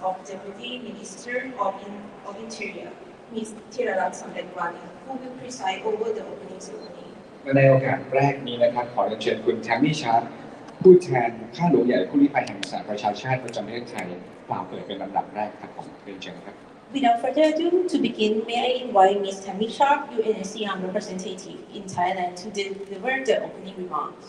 of Deputy Minister of Interior, Ms. Thirarat Samdetwani, who will preside over the opening ceremony. ในโอกาสแรกนี้นะครับขอเชิญคุณแทมมี่ชาร์ดผู้แทนข้าหลวงใหญ่ผู้ลี้ภัยแห่งสหประชาชาติประจำประเทศไทยกล่าวเปิดเป็นลำดับแรกครับของเรียนเชิญครับ Without further ado, to begin, may I invite Ms. Tammy Sharp, UNHCR representative in Thailand, to deliver the opening remarks.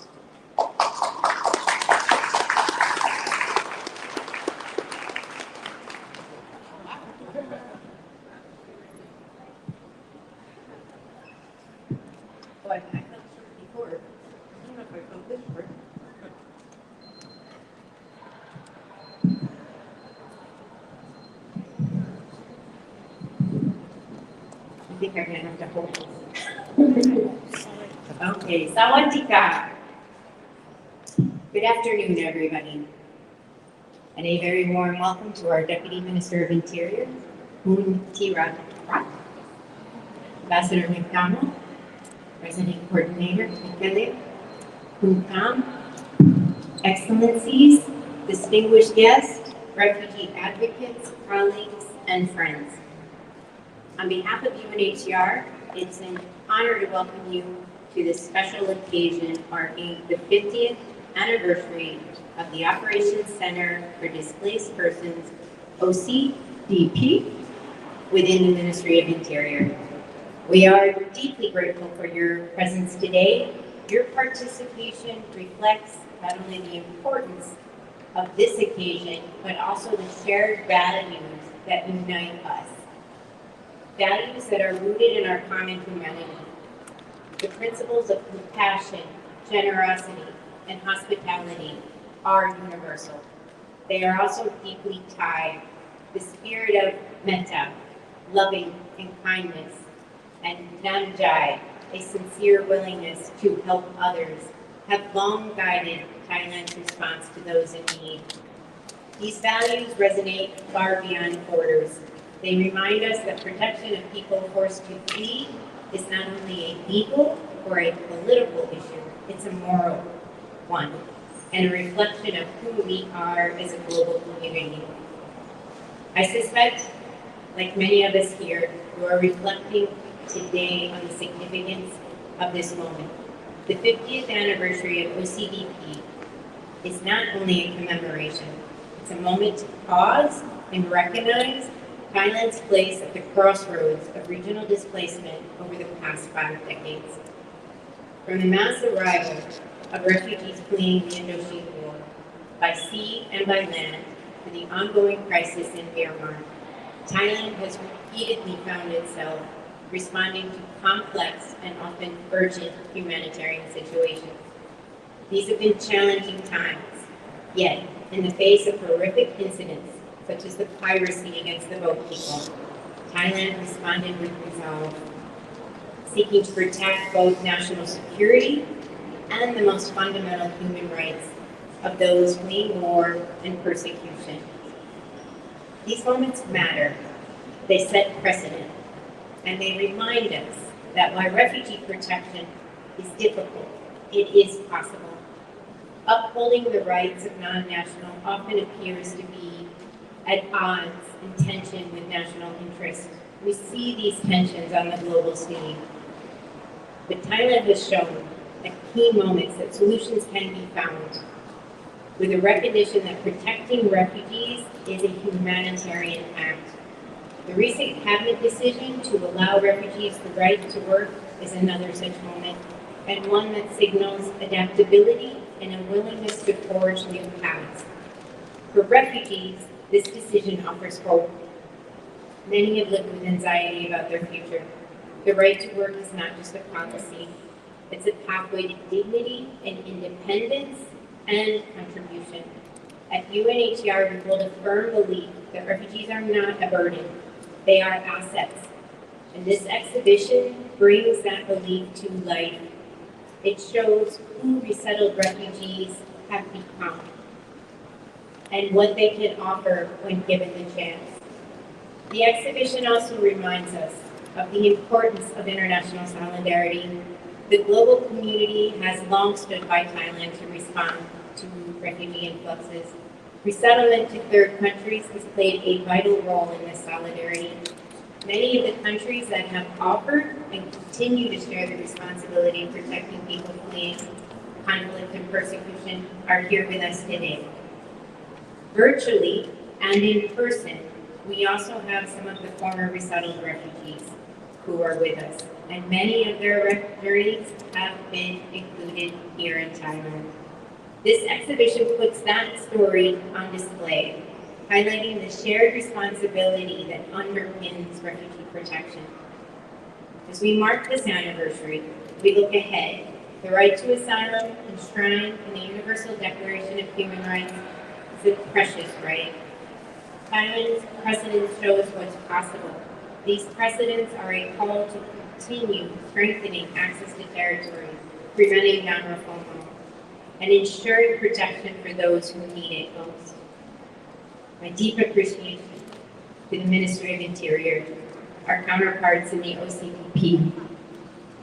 I think I'm going to have to hold this. Okay, Sawadika. Good afternoon, everybody. And a very warm welcome to our Deputy Minister of Interior, Thirarat, Ambassador McDonald, President Coordinator Mikele, Kam, Excellencies, distinguished guests, refugee advocates, colleagues, and friends. On behalf of UNHCR, it's an honor to welcome you to this special occasion marking the 50th anniversary of the Operations Center for Displaced Persons, OCDP, within the Ministry of Interior. We are deeply grateful for your presence today. Your participation reflects not only the importance of this occasion, but also the shared values that unite us. Values that are rooted in our common humanity. The principles of compassion, generosity, and hospitality are universal. They are also deeply tied. The spirit of metta, loving and kindness, and namjai, a sincere willingness to help others, have long guided Thailand's response to those in need. These values resonate far beyond borders. They remind us that protection of people forced to flee is not only a legal or a political issue, it's a moral one, and a reflection of who we are as a global community. I suspect, like many of us here, you are reflecting today on the significance of this moment. The 50th anniversary of OCDP is not only a commemoration, it's a moment to pause and recognize Thailand's place at the crossroads of regional displacement over the past 5 decades. From the mass arrival of refugees fleeing the Indochina War, by sea and by land, to the ongoing crisis in Myanmar, Thailand has repeatedly found itself responding to complex and often urgent humanitarian situations. These have been challenging times, yet in the face of horrific incidents, such as the piracy against the boat people, Thailand responded with resolve, seeking to protect both national security and the most fundamental human rights of those fleeing war and persecution. These moments matter. They set precedent, and they remind us that while refugee protection is difficult, it is possible. Upholding the rights of non-national often appears to be at odds and tension with national interest. We see these tensions on the global stage. But Thailand has shown at key moments that solutions can be found with a recognition that protecting refugees is a humanitarian act. The recent cabinet decision to allow refugees the right to work is another such moment, and one that signals adaptability and a willingness to forge new paths. For refugees, this decision offers hope. Many have lived with anxiety about their future. The right to work is not just a policy. It's a pathway to dignity and independence and contribution. At UNHCR, we hold a firm belief that refugees are not a burden. They are assets. And this exhibition brings that belief to life. It shows who resettled refugees have become and what they can offer when given the chance. The exhibition also reminds us of the importance of international solidarity. The global community has long stood by Thailand to respond to refugee influxes. Resettlement to third countries has played a vital role in this solidarity. Many of the countries that have offered and continue to share the responsibility of protecting people fleeing conflict and persecution are here with us today. Virtually and in person, we also have some of the former resettled refugees who are with us, and many of their journeys have been included here in Thailand. This exhibition puts that story on display, highlighting the shared responsibility that underpins refugee protection. As we mark this anniversary, we look ahead. The right to asylum, enshrined in the Universal Declaration of Human Rights, is a precious right. Thailand's precedents show us what's possible. These precedents are a call to continue strengthening access to territory, preventing non-refoulement, and ensuring protection for those who need it most. My deep appreciation to the Ministry of Interior, our counterparts in the OCPP,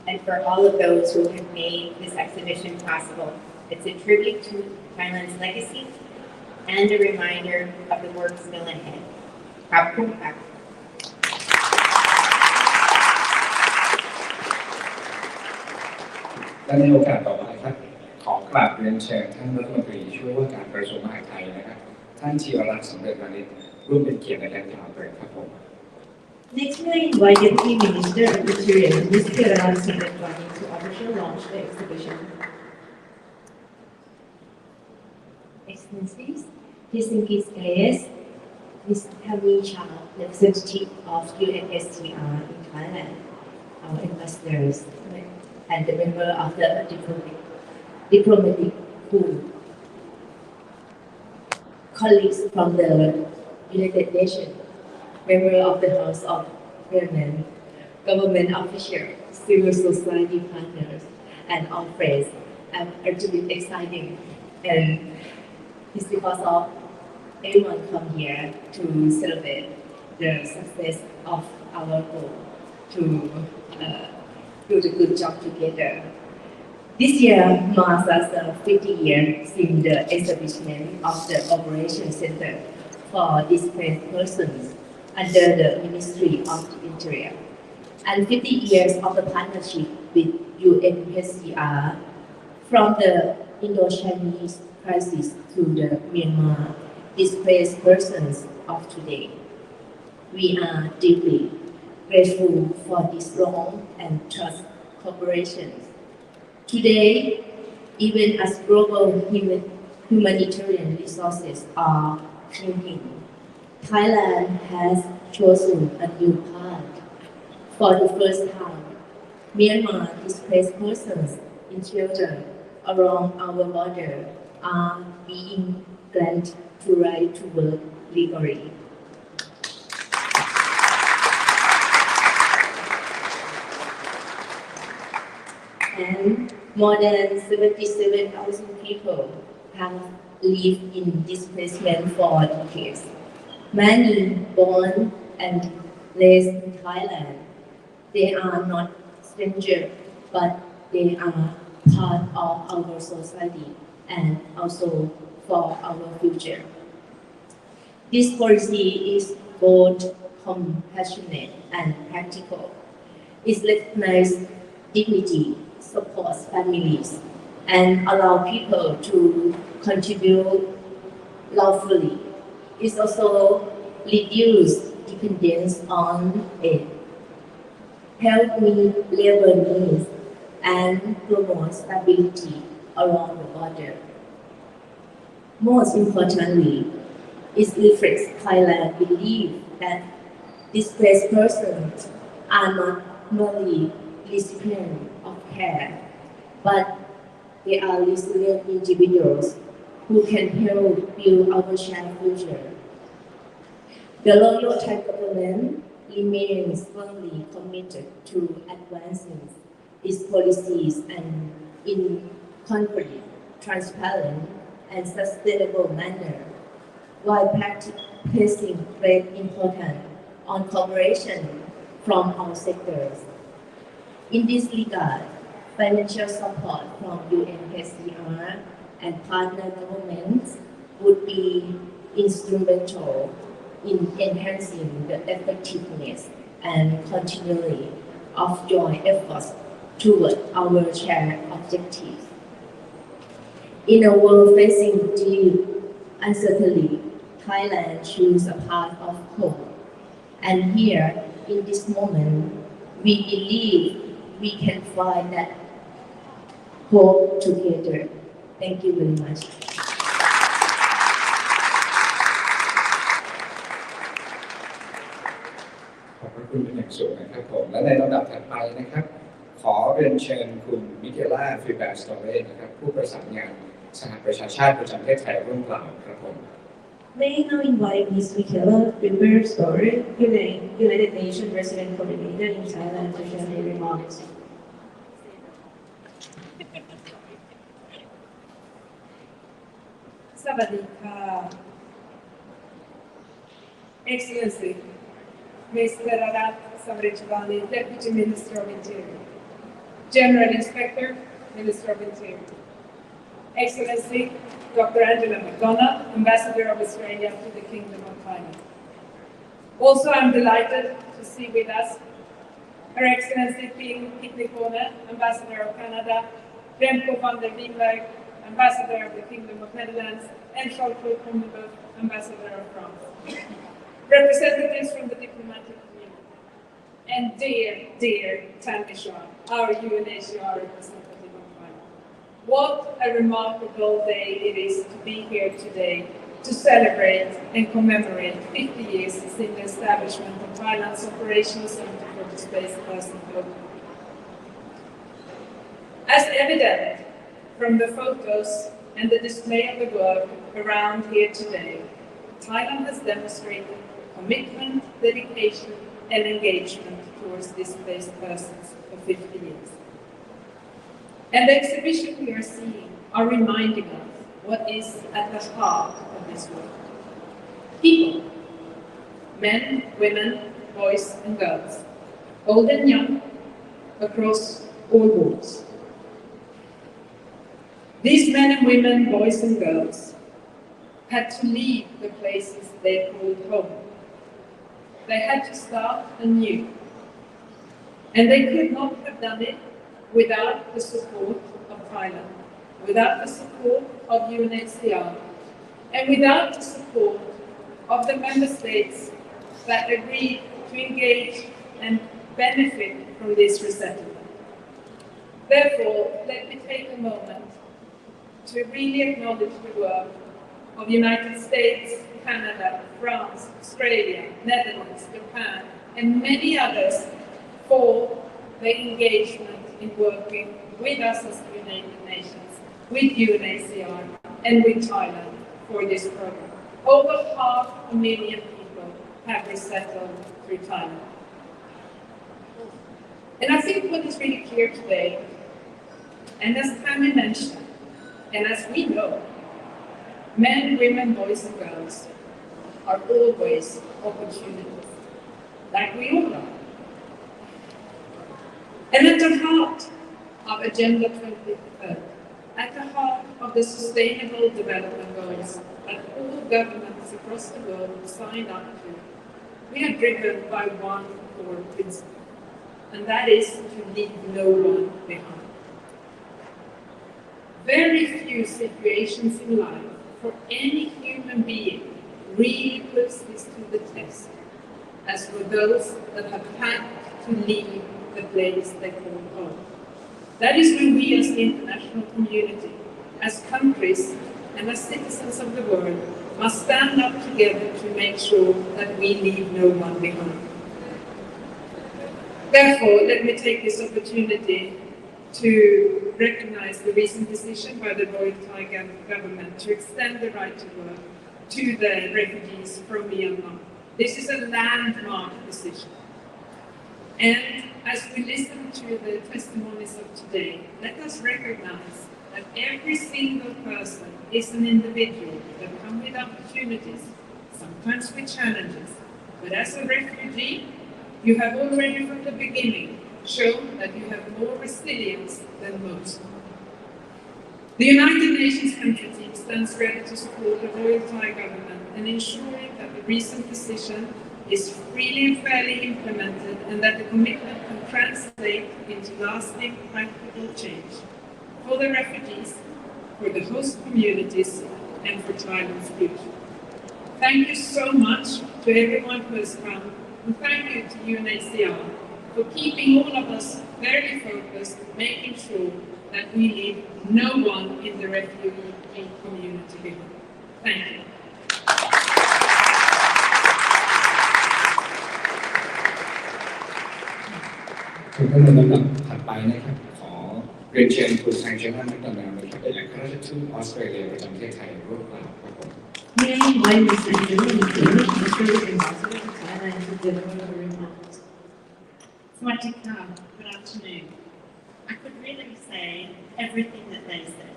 and for all of those who have made this exhibition possible. It's a tribute to Thailand's legacy and a reminder of the work still ahead. Khap khun kap. และในโอกาสต่อไปครับขอกราบเรียนเชิญท่านรัฐมนตรีช่วยว่าการกระทรวงมหาดไทยนะครับท่านธีรรัตน์สำเร็จวานิชร่วมเป็นเกียรติในการกล่าวเปิดครับผม Next, may I invite Deputy Minister of Interior, Ms. Kiran Singhatwani, to officially launch the exhibition. Excellencies, distinguished guests, Ms. Tamisha, representative of UNHCR in Thailand, our ambassadors, and the member of the diplomatic pool, colleagues from the United Nations, member of the House of Representatives, government officials, civil society partners, and all friends. I'm actually excited, and it's because of everyone come here to celebrate the success of our goal to do the good job together. This year marks the 50 years since the establishment of the Operation Center for Displaced Persons under the Ministry of the Interior, and 50 years of the partnership with UNHCR from the Indo-Chinese crisis to the Myanmar displaced persons of today. We are deeply grateful for this long and trust cooperation. Today, even as global humanitarian resources are shrinking, Thailand has chosen a new path. For the first time, Myanmar displaced persons in shelter along our border are being granted the right to work legally. And more than 77,000 people have lived in displacement for decades. Many born and raised in Thailand. They are not strangers, but they are part of our society and also for our future. This policy is both compassionate and practical. It recognizes dignity, supports families, and allows people to contribute lawfully. It also reduces dependence on aid, help meet labor needs, and promote stability along the border. Most importantly, it reflects Thailand's belief that displaced persons are not merely recipients of care, but they are resilient individuals who can help build our shared future. The local Thai government remains firmly committed to advancing its policies and in concrete, transparent, and sustainable manner, while placing great importance on cooperation from all sectors. In this regard, financial support from UNHCR and partner governments would be instrumental in enhancing the effectiveness and continuity of joint efforts toward our shared objectives. In a world facing deep uncertainty, Thailand chooses a path of hope. And here, in this moment, we believe we can find that hope together. Thank you very much. ขอบพระคุณเป็นอย่างสูงนะครับผมและในลำดับถัดไปนะครับขอเรียนเชิญคุณมิเกล่าฟิแบสโตเรนะครับผู้ประสานงานสหประชาชาติประจำประเทศไทยร่วมกล่าวครับผม May I now invite Ms. Michaela Rivers-Story, United Nations Resident Coordinator in Thailand, to share her remarks. Savadika, Excellency, Mr. Arat Samrichavani, Deputy Minister of Interior, General Inspector, Minister of Interior, Excellency, Dr. Angela McDonough, Ambassador of Australia to the Kingdom of Thailand. Also, I'm delighted to see with us Her Excellency Ping Kitnikone, Ambassador of Canada, Remco van der Wienberg, Ambassador of the Kingdom of Netherlands, and Jean-Claude Combeuf, Ambassador of France. Representatives from the diplomatic community, and dear Tammy Shah, our UNHCR representative of Thailand. What a remarkable day it is to be here today to celebrate and commemorate 50 years since the establishment of Thailand's Operational Center for Displaced Persons globally. As evident from the photos and the display of the work around here today, Thailand has demonstrated commitment, dedication, and engagement towards displaced persons for 50 years. And the exhibition we are seeing are reminding us what is at the heart of this work. People, men, women, boys and girls, old and young, across all walks. These men and women, boys and girls, had to leave the places they called home. They had to start anew. And they could not have done it without the support of Thailand, without the support of UNHCR, and without the support of the member states that agreed to engage and benefit from this resettlement. Therefore, let me take a moment to really acknowledge the work of the United States, Canada, France, Australia, Netherlands, Japan, and many others for their engagement in working with us as the United Nations, with UNHCR, and with Thailand for this program. Over 500,000 people have resettled through Thailand. And I think what is really clear today, and as Tammy mentioned, and as we know, men, women, boys and girls are always opportunities, like we all are. And at the heart of Agenda 2030, at the heart of the Sustainable Development Goals that all governments across the world have signed up to, we are driven by one core principle, and that is to leave no one behind. Very few situations in life for any human being really puts this to the test, as for those that have had to leave the place they call home. That is when we as the international community, as countries and as citizens of the world, must stand up together to make sure that we leave no one behind. Therefore, let me take this opportunity to recognize the recent decision by the Royal Thai government to extend the right to work to the refugees from Myanmar. This is a landmark decision. And as we listen to the testimonies of today, let us recognize that every single person is an individual that comes with opportunities, sometimes with challenges. But as a refugee, you have already from the beginning shown that you have more resilience than most. The United Nations country team stands ready to support the Royal Thai government and ensuring that the recent decision is freely and fairly implemented and that the commitment can translate into lasting practical change for the refugees, for the host communities, and for Thailand's future. Thank you so much to everyone who has come, and thank you to UNHCR for keeping all of us very focused, making sure that we leave no one in the refugee community behind. Thank you. คุณผู้ชมลำดับถัดไปนะครับขอเรียนเชิญคุณแซงเจน่าแมคโดนัลด์นะครับเป็นข้าราชทูตออสเตรเลียประจำประเทศไทยร่วมกล่าวครับผม May I invite Mr. Ambassador to Thailand to deliver a remark. Swatika, good afternoon. I could really say everything that they said.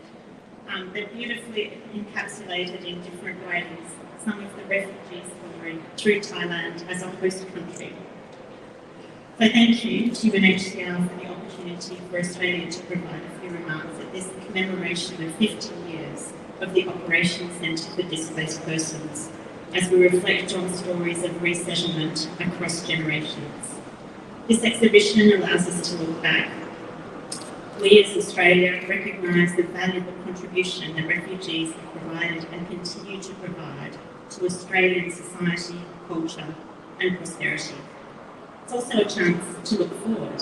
They're beautifully encapsulated in different ways some of the refugee story through Thailand as a host country. So thank you to UNHCR for the opportunity for Australia to provide a few remarks at this commemoration of 50 years of the Operations Centre for Displaced Persons as we reflect on stories of resettlement across generations. This exhibition allows us to look back. We as Australia recognise the valuable contribution that refugees have provided and continue to provide to Australian society, culture and prosperity. It's also a chance to look forward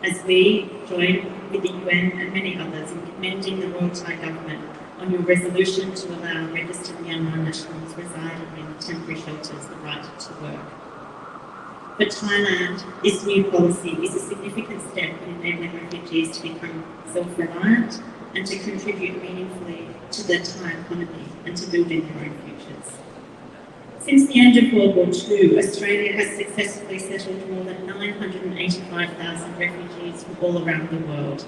as we join with the UN and many others in commending the Royal Thai Government on your resolution to allow registered Myanmar nationals residing in temporary shelters the right to work. For Thailand, this new policy is a significant step in enabling refugees to become self-reliant and to contribute meaningfully to the Thai economy and to building their own futures. Since the end of World War II, Australia has successfully settled more than 985,000 refugees from all around the world.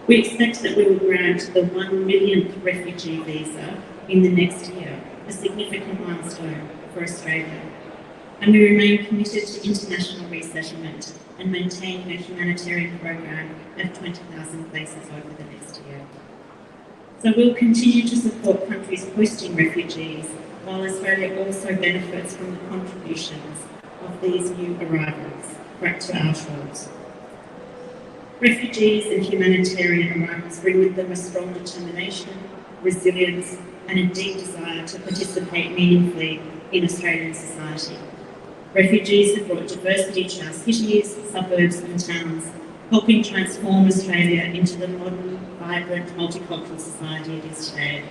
We expect that we will grant the 1 millionth refugee visa in the next year, a significant milestone for Australia. And we remain committed to international resettlement and maintaining a humanitarian program of 20,000 places over the next year. So we'll continue to support countries hosting refugees, while Australia also benefits from the contributions of these new arrivals back to our shores. Refugees and humanitarian arrivals bring with them a strong determination, resilience, and a deep desire to participate meaningfully in Australian society. Refugees have brought diversity to our cities, suburbs and towns, helping transform Australia into the modern, vibrant, multicultural society it is today.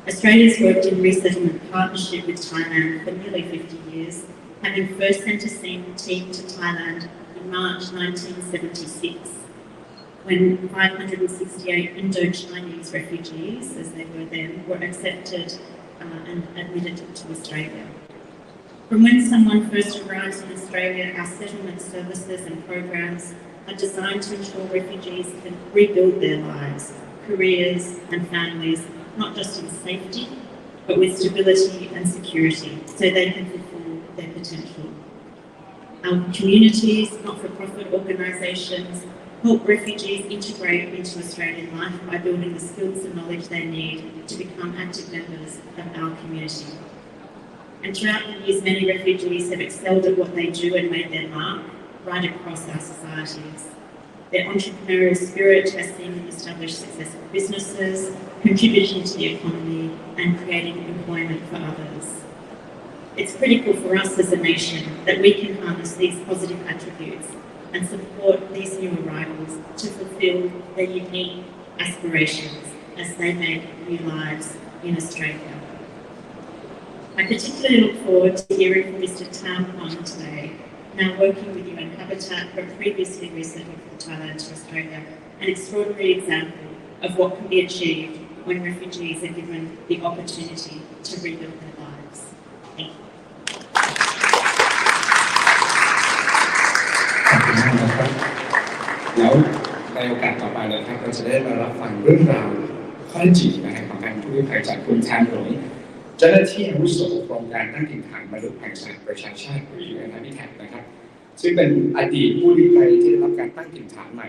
Australia's worked in resettlement partnership with Thailand for nearly 50 years, having first sent a team to Thailand in March 1976, when 568 Indo-Chinese refugees, as they were then, were accepted and admitted to Australia. From when someone first arrives in Australia, our settlement services and programs are designed to ensure refugees can rebuild their lives, careers and families, not just in safety, but with stability and security, so they can fulfil their potential. Our communities, not-for-profit organisations, help refugees integrate into Australian life by building the skills and knowledge they need to become active members of our community. And throughout the years, many refugees have excelled at what they do and made their mark right across our societies. Their entrepreneurial spirit has seen them establish successful businesses, contributing to the economy and creating employment for others. It's critical for us as a nation that we can harness these positive attributes and support these new arrivals to fulfil their unique aspirations as they make new lives in Australia. I particularly look forward to hearing from Mr. Tam Kwan today, now working with UN Habitat but previously resettled from Thailand to Australia, an extraordinary example of what can be achieved when refugees are given the opportunity to rebuild their lives. Thank you. ขอบคุณมากนะครับแล้วในโอกาสต่อไปนะครับเราจะได้มารับฟังเรื่องราวข้อเท็จจริงนะครับของการผู้ลี้ภัยจากคุณแทนหลงเจ้าหน้าที่อาวุโสโครงการตั้งถิ่นฐานมนุษย์แห่งสหประชาชาติหรือ UN Habitat นะครับซึ่งเป็นอดีตผู้ลี้ภัยที่ได้รับการตั้งถิ่นฐานใหม่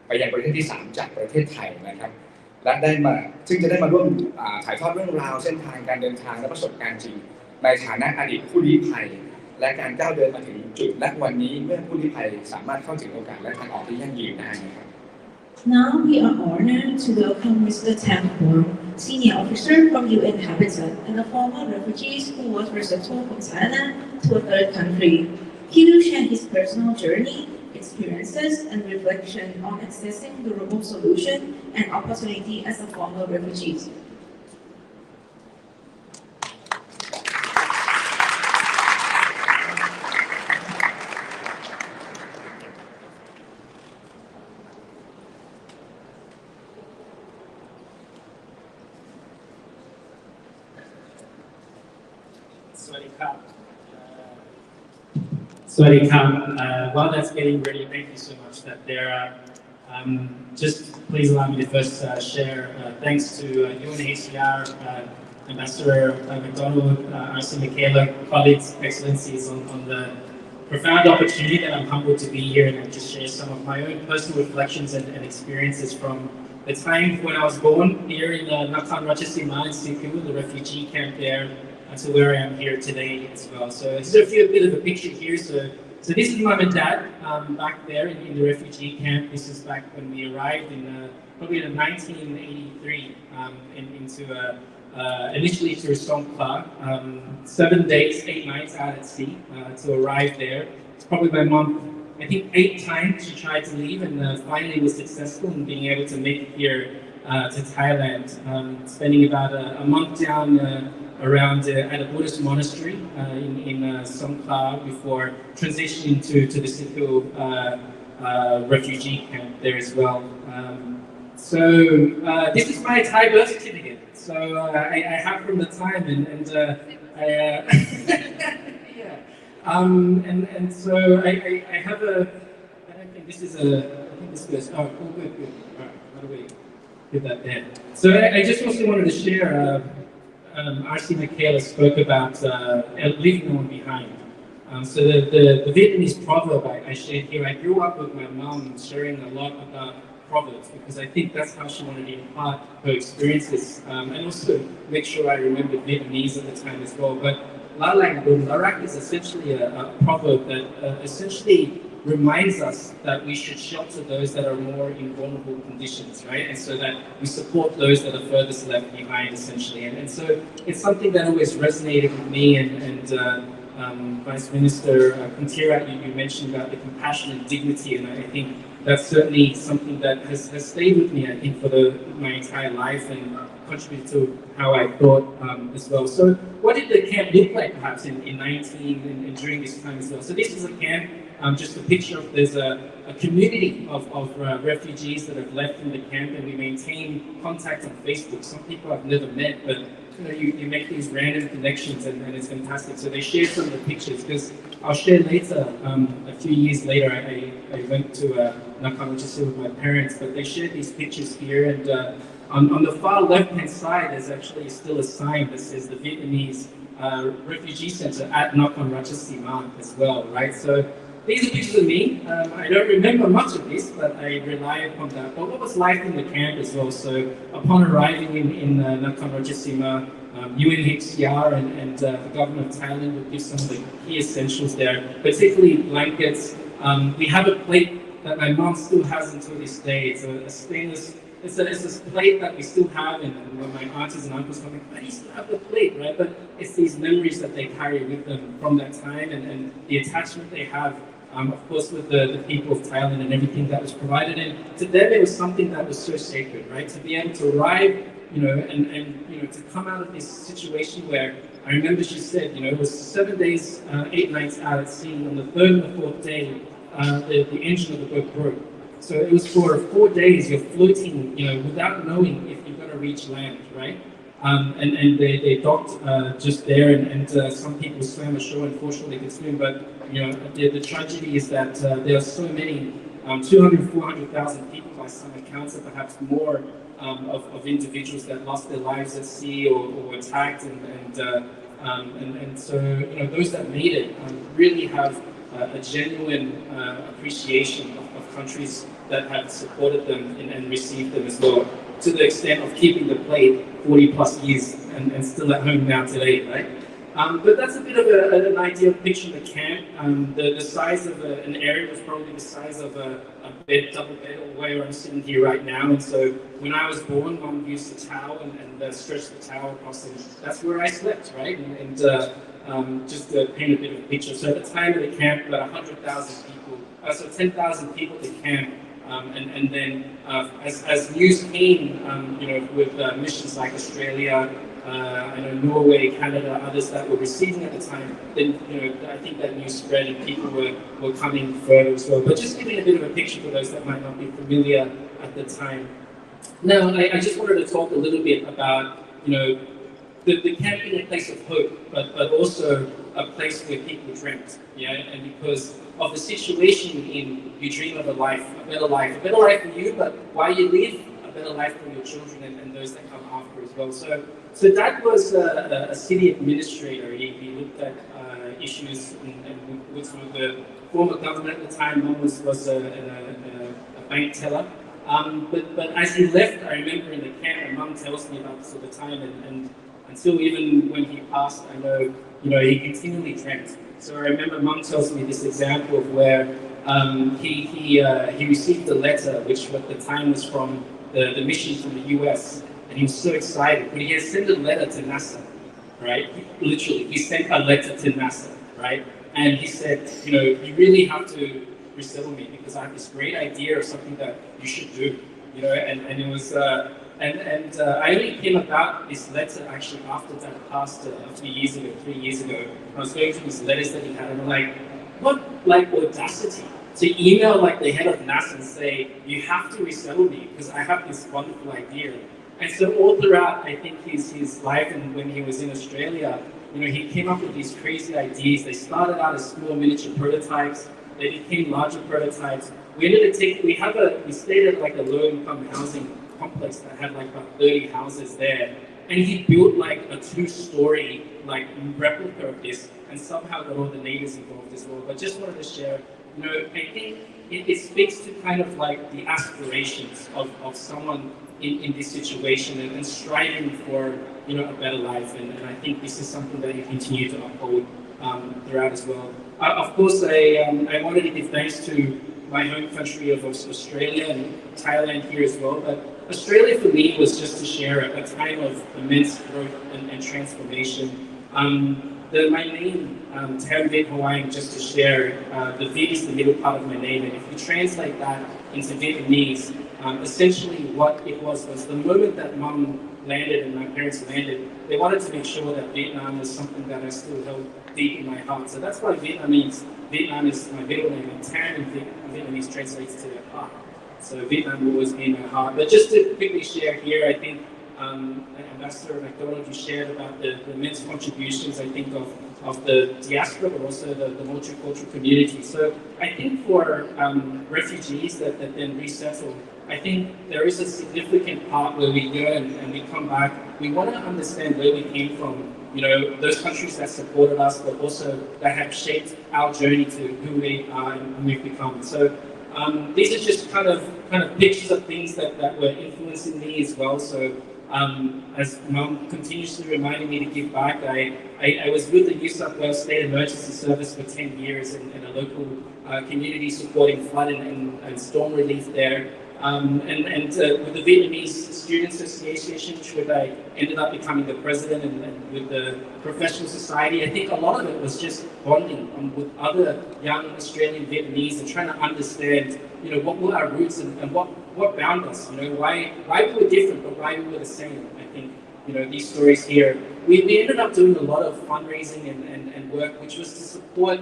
ไปยังประเทศที่3จากประเทศไทยนะครับ และซึ่งจะได้มาร่วมถ่ายทอดเรื่องราวเส้นทางการเดินทางและประสบการณ์จริงในฐานะอดีตผู้ลี้ภัยและการก้าวเดินมาถึงจุดณวันนี้เมื่อผู้ลี้ภัยสามารถเข้าถึงโอกาสและทางออกที่ยั่งยืนได้นะครับ Now we are honored to welcome Mr. Tam Huang, Senior Officer from UN Habitat and a former refugee who was resettled from Thailand to a third country. He will share his personal journey, experiences, and reflection on accessing durable solution and opportunity as a former refugee. สวัสดีครับ While that's getting ready, thank you so much. That there are just please allow me to first share thanks to UNHCR, Ambassador McDonald, RC Michaela, colleagues, excellencies on the profound opportunity that I'm humbled to be here and just share some of my own personal reflections and experiences from the time when I was born here in Nakhon Ratchasima in Siku, the refugee camp there, to where I am here today as well. So just a bit of a picture here. So this is mom and dad back there in the refugee camp. This is back when we arrived in probably in 1983 initially to Songkla. 7 days, 8 nights out at sea to arrive there. It's probably my mom, I think 8 times she tried to leave and finally was successful in being able to make it here to Thailand. Spending about a month down around at a Buddhist monastery in Songkla before transitioning to the Siku refugee camp there as well. So this is my Thai birth certificate. So I have from the time and yeah. And so I have a. I don't think this is a. I think this goes. Oh, good. All right, how do we get that there? So I just also wanted to share. RC Michaela spoke about leaving no one behind. So the Vietnamese proverb I shared here, I grew up with my mom sharing a lot about proverbs because I think that's how she wanted to impart her experiences and also make sure I remembered Vietnamese at the time as well. But La Lang Dun Larak is essentially a proverb that essentially reminds us that we should shelter those that are more in vulnerable conditions, right? And so that we support those that are furthest left behind, essentially. And so it's something that always resonated with me. And Vice Minister Kuntira, you mentioned about the compassion and dignity, and I think that's certainly something that has stayed with me, I think, for my entire life and contributed to how I thought as well. So what did the camp look like, perhaps, in 19 and during this time as well? So this is a camp. Just a picture of there's a community of refugees that have left in the camp, and we maintain contact on Facebook. Some people I've never met, but you make these random connections, and it's fantastic. So they share some of the pictures because I'll share later. A few years later, I went to Nakhon Ratchasima with my parents, but they shared these pictures here, and on the far left-hand side, there's actually still a sign that says the Vietnamese Refugee Center at Nakhon Ratchasima as well, right? So. These are pictures of me. I don't remember much of this, but I rely upon that. But what was life in the camp as well? So upon arriving in Nakhon Ratchasima, UNHCR and the government of Thailand would give some of the key essentials there, particularly blankets. We have a plate that my mom still has until this day. It's a stainless. It's a plate that we still have, and when my aunties and uncles come in, I used to have the plate, right? But it's these memories that they carry with them from that time, and the attachment they have. Of course, with the people of Thailand and everything that was provided, and to them it was something that was so sacred, right? To be able to arrive, and to come out of this situation where I remember she said, it was 7 days, 8 nights out at sea. On the 3rd and the 4th day, the engine of the boat broke. So it was for 4 days you're floating, without knowing if you're going to reach land, right? And they docked just there, and some people swam ashore. Unfortunately, they could swim, but the tragedy is that there are so many, 200,000, 400,000 people by some accounts, and perhaps more of individuals that lost their lives at sea or were attacked, and so those that made it really have a genuine appreciation of countries that have supported them and received them as well. to the extent of keeping the plate 40 plus years and still at home now today, right? But that's a bit of an ideal picture of the camp. The size of an area was probably the size of a bed, double bed, or where I'm sitting here right now. And so when I was born, Mum used the towel and stretched the towel across, and that's where I slept, right? And just to paint a bit of a picture. So at the time of the camp, about 100,000 people, so 10,000 people at the camp. And then as news came, with missions like Australia, I know Norway, Canada, others that were receiving at the time, then I think that news spread and people were coming further as well. But just giving a bit of a picture for those that might not be familiar at the time. Now, I just wanted to talk a little bit about the camp being a place of hope, but also a place where people dreamt, and because of the situation you dream of a better life for you, but while you live, a better life for your children and those that come after as well. So Dad was a city administrator. He looked at issues and was with the former government at the time. Mum was a bank teller. But as he left, I remember in the camp, and Mum tells me about this all the time, and until even when he passed, I know he continually dreamt. So I remember Mum tells me this example of where he received a letter, which at the time was from the mission from the US, and he was so excited. But he had sent a letter to NASA, right? Literally, he sent a letter to NASA, right? And he said, you really have to resettle me because I have this great idea of something that you should do, and it was. I only came about this letter actually after Dad passed a few years ago, 3 years ago. I was going through these letters that he had, and I'm like, what audacity to email the head of NASA and say, you have to resettle me because I have this wonderful idea. And so all throughout, I think his life and when he was in Australia, he came up with these crazy ideas. They started out as small miniature prototypes. They became larger prototypes. We stayed at a low-income housing complex that had about 30 houses there, and he built a 2-story replica of this, and somehow got all the neighbors involved as well. But just wanted to share, I think it speaks to kind of the aspirations of someone in this situation and striving for a better life, and I think this is something that you continue to uphold throughout as well. Of course, I wanted to give thanks to my home country of Australia and Thailand here as well, but Australia for me was just to share a time of immense growth and transformation. My name, Tam Viet Hawaiian, just to share, the Viet is the middle part of my name, and if you translate that into Vietnamese, essentially what it was the moment that Mum landed and my parents landed, they wanted to make sure that Vietnam was something that I still held deep in my heart. So that's why Vietnam is my middle name, and Tam in Vietnamese translates to heart. So Vietnam will always be in my heart. But just to quickly share here, I think Ambassador McDonald, you shared about the immense contributions, I think, of the diaspora, but also the multicultural community. So I think for refugees that then resettle, I think there is a significant part where we go and we come back. We want to understand where we came from, those countries that supported us, but also that have shaped our journey to who we are and who we've become. So these are just kind of pictures of things that were influencing me as well. So as Mum continuously reminding me to give back, I was with the New South Wales State Emergency Service for 10 years in a local community supporting flood and storm relief there. And with the Vietnamese Students Association, which I ended up becoming the president, and with the professional society, I think a lot of it was just bonding with other young Australian Vietnamese and trying to understand, what were our roots and what bound us, why we were different, but why we were the same. I think, these stories here. We ended up doing a lot of fundraising and work, which was to support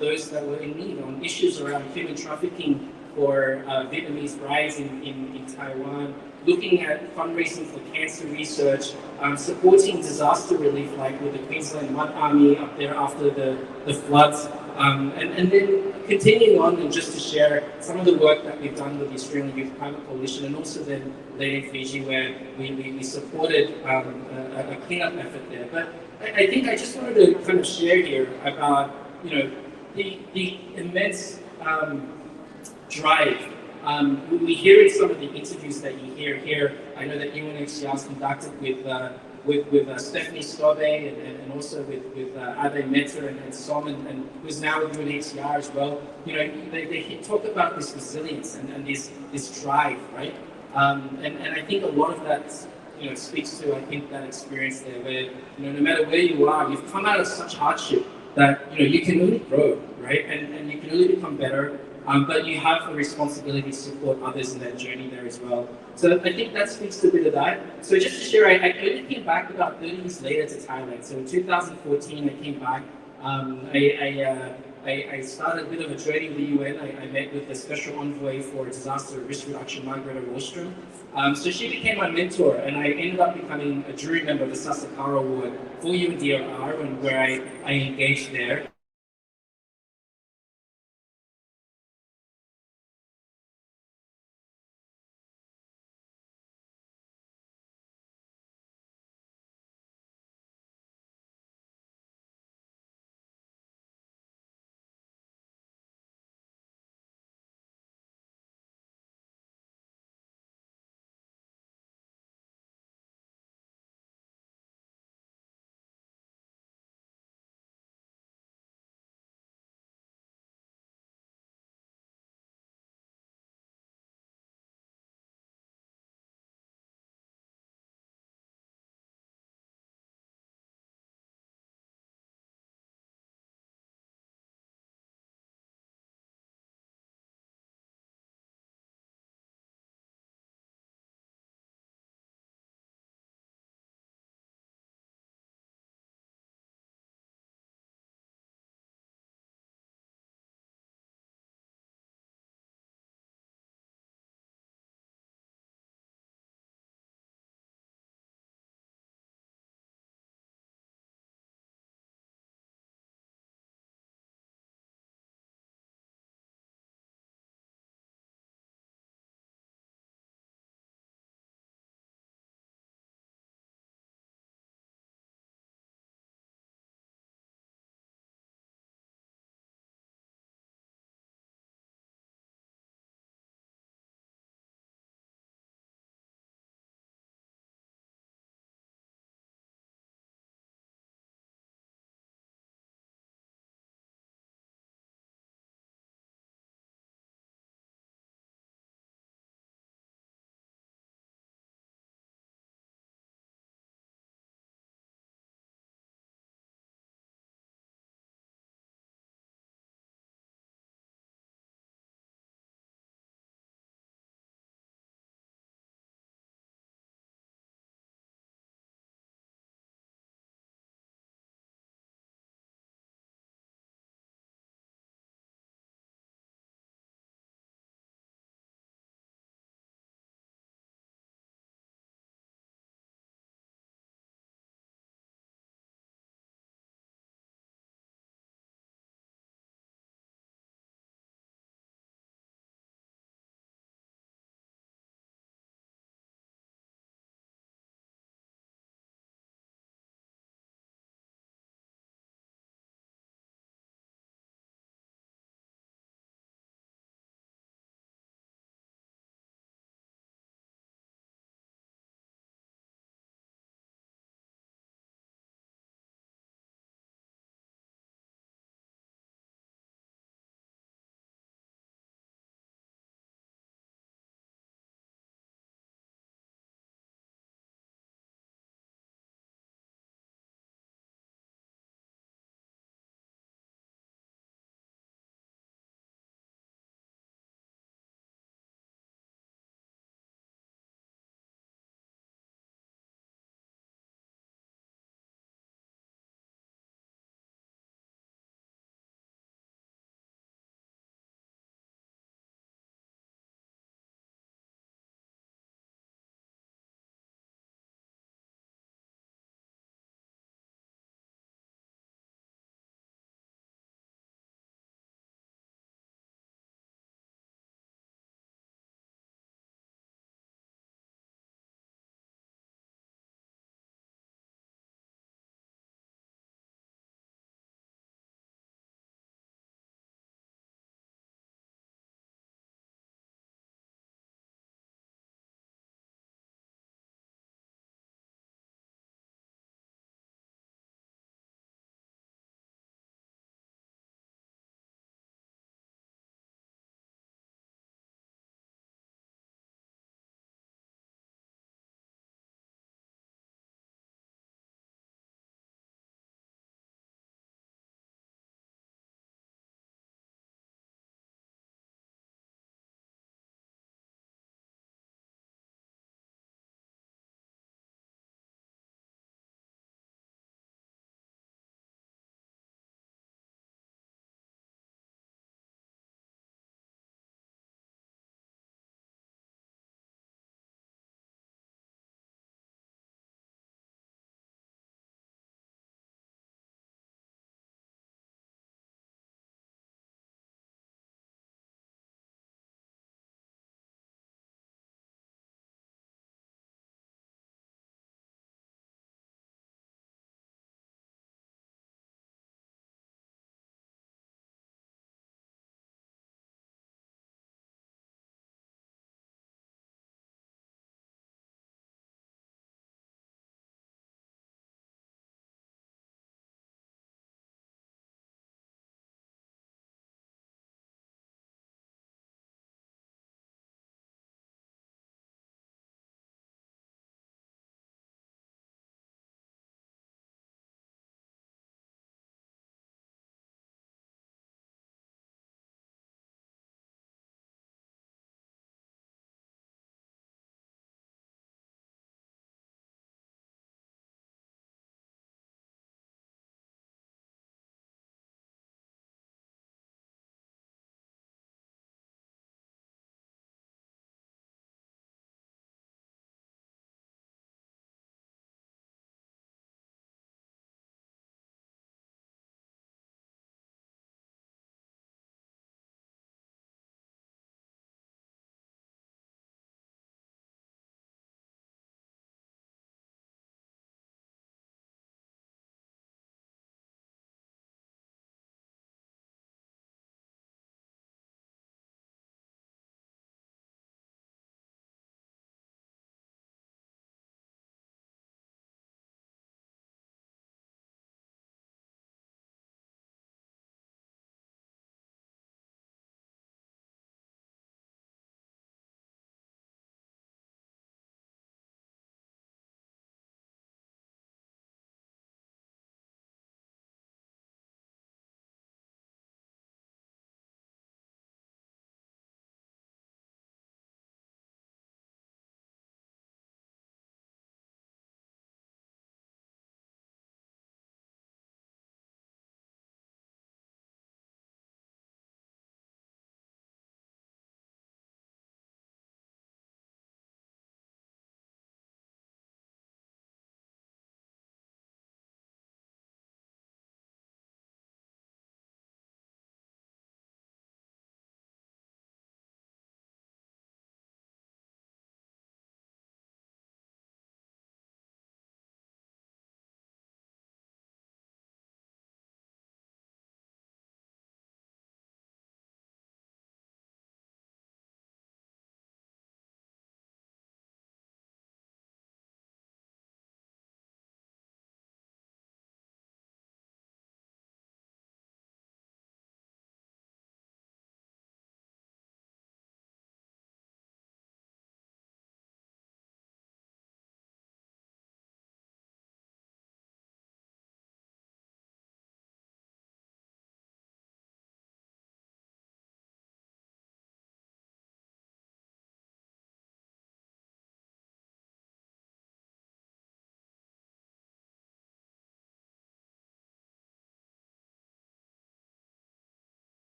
those that were in need on issues around human trafficking for Vietnamese brides in Taiwan, looking at fundraising for cancer research, supporting disaster relief like with the Queensland Mud Army up there after the floods, and then continuing on and just to share some of the work that we've done with the Australian Youth Climate Coalition, and also then later in Fiji where we supported a cleanup effort there. But I think I just wanted to kind of share here about the immense drive. We hear in some of the interviews that you hear here I know that UNHCR is conducted with Stephanie Stobe and also with Ade Meta and Solomon, and who's now with UNHCR as well. You know, they talk about this resilience and this drive, right? And I think a lot of that, you know, speaks to, I think, that experience there where, you know, no matter where you are, you've come out of such hardship that, you know, you can only grow, right? And you can only become better, but you have a responsibility to support others in that journey there as well. So I think that speaks to a bit of that. So just to share, I only came back about 30 years later to Thailand. So in 2014, I came back. I started a bit of a journey with the UN. I met with the Special Envoy for Disaster Risk Reduction, Margareta Wallström. So she became my mentor, and I ended up becoming a jury member of the Sasakara Award for UNDRR, where I engaged there.